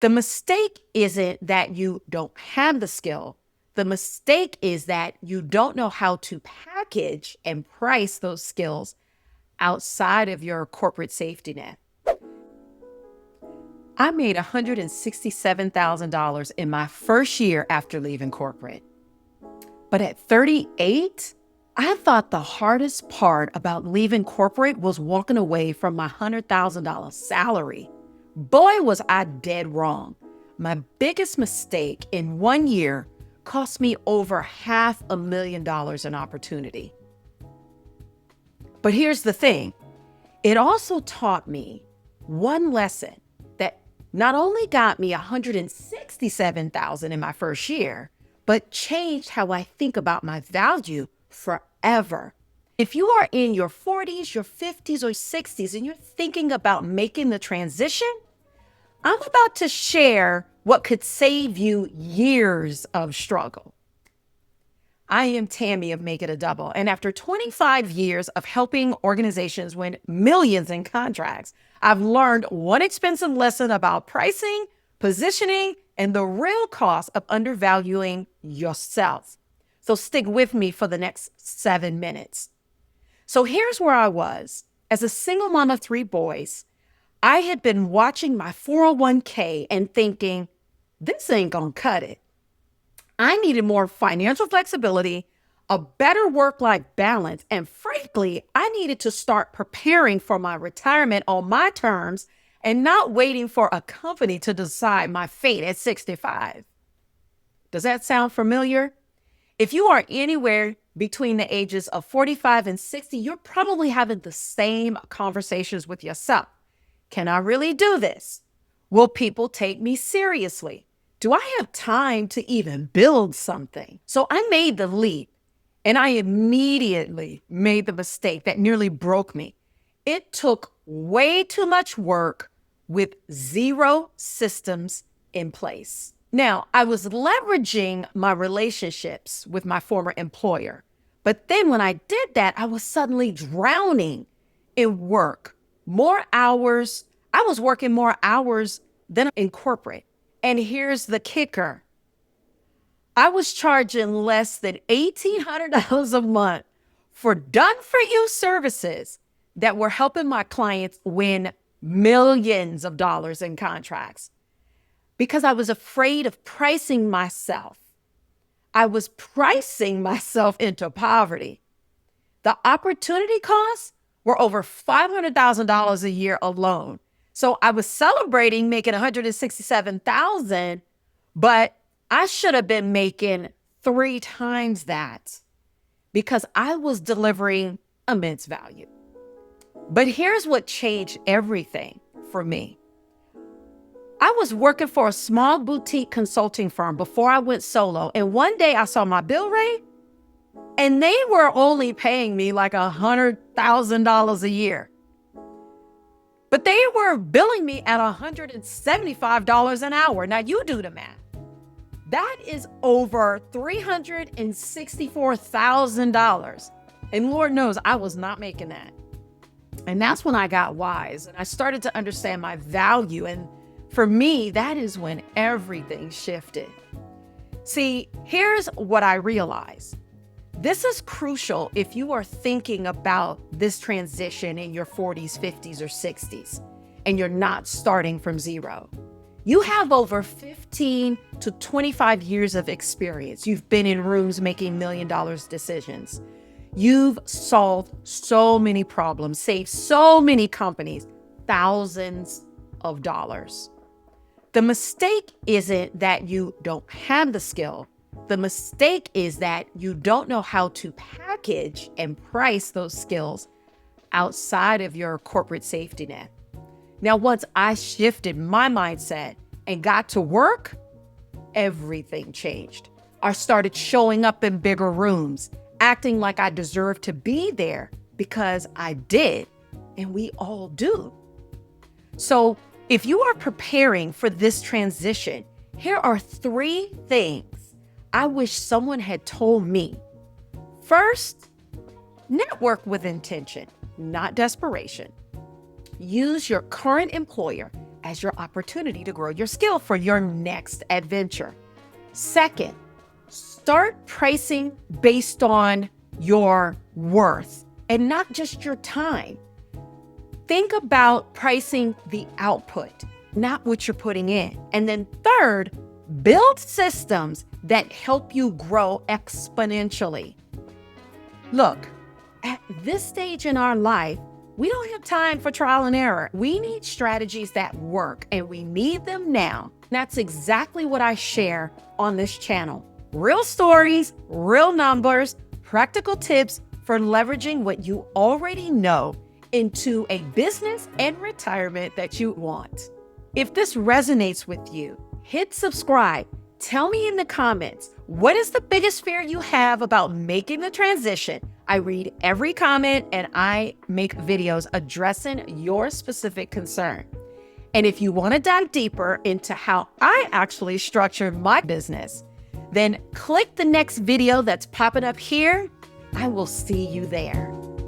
The mistake isn't that you don't have the skill. The mistake is that you don't know how to package and price those skills outside of your corporate safety net. I made $167,000 in my first year after leaving corporate. But at 38, I thought the hardest part about leaving corporate was walking away from my $100,000 salary. Boy, was I dead wrong. My biggest mistake in 1 year cost me over $500,000 in opportunity. But here's the thing. It also taught me one lesson that not only got me $167,000 in my first year, but changed how I think about my value forever. If you are in your 40s, your 50s, or 60s, and you're thinking about making the transition, I'm about to share what could save you years of struggle. I am Tammy of Make It a Double, and after 25 years of helping organizations win millions in contracts, I've learned one expensive lesson about pricing, positioning, and the real cost of undervaluing yourself. So stick with me for the next 7 minutes. So here's where I was. As a single mom of 3 boys, I had been watching my 401k and thinking, this ain't gonna cut it. I needed more financial flexibility, a better work-life balance, and frankly, I needed to start preparing for my retirement on my terms and not waiting for a company to decide my fate at 65. Does that sound familiar? If you are anywhere between the ages of 45 and 60, you're probably having the same conversations with yourself. Can I really do this? Will people take me seriously? Do I have time to even build something? So I made the leap, and I immediately made the mistake that nearly broke me. It took way too much work with 0 systems in place. Now, I was leveraging my relationships with my former employer, but then when I did that, I was suddenly drowning in work. More hours. I was working more hours than in corporate. And here's the kicker. I was charging less than $1,800 a month for done-for-you services that were helping my clients win millions of dollars in contracts because I was afraid of pricing myself. I was pricing myself into poverty. The opportunity costs were over $500,000 a year alone. So I was celebrating making $167,000, but I should have been making 3 times that because I was delivering immense value. But here's what changed everything for me. I was working for a small boutique consulting firm before I went solo, and one day I saw my bill rate, and they were only paying me like $100,000 a year. But they were billing me at $175 an hour. Now you do the math. That is over $364,000. And Lord knows I was not making that. And that's when I got wise and I started to understand my value. And for me, that is when everything shifted. See, here's what I realized. This is crucial if you are thinking about this transition in your 40s, 50s, or 60s, and you're not starting from 0. You have over 15 to 25 years of experience. You've been in rooms making $1 million decisions. You've solved so many problems, saved so many companies, thousands of dollars. The mistake isn't that you don't have the skill. The mistake is that you don't know how to package and price those skills outside of your corporate safety net. Now, once I shifted my mindset and got to work, everything changed. I started showing up in bigger rooms, acting like I deserved to be there because I did, and we all do. So if you are preparing for this transition, here are 3 things I wish someone had told me. First, network with intention, not desperation. Use your current employer as your opportunity to grow your skill for your next adventure. Second, start pricing based on your worth and not just your time. Think about pricing the output, not what you're putting in. And then third, build systems that help you grow exponentially. Look, at this stage in our life, we don't have time for trial and error. We need strategies that work, and we need them now. That's exactly what I share on this channel. Real stories, real numbers, practical tips for leveraging what you already know into a business and retirement that you want. If this resonates with you, hit subscribe. Tell me in the comments, what is the biggest fear you have about making the transition? I read every comment and I make videos addressing your specific concern. And if you want to dive deeper into how I actually structured my business, then click the next video that's popping up here. I will see you there.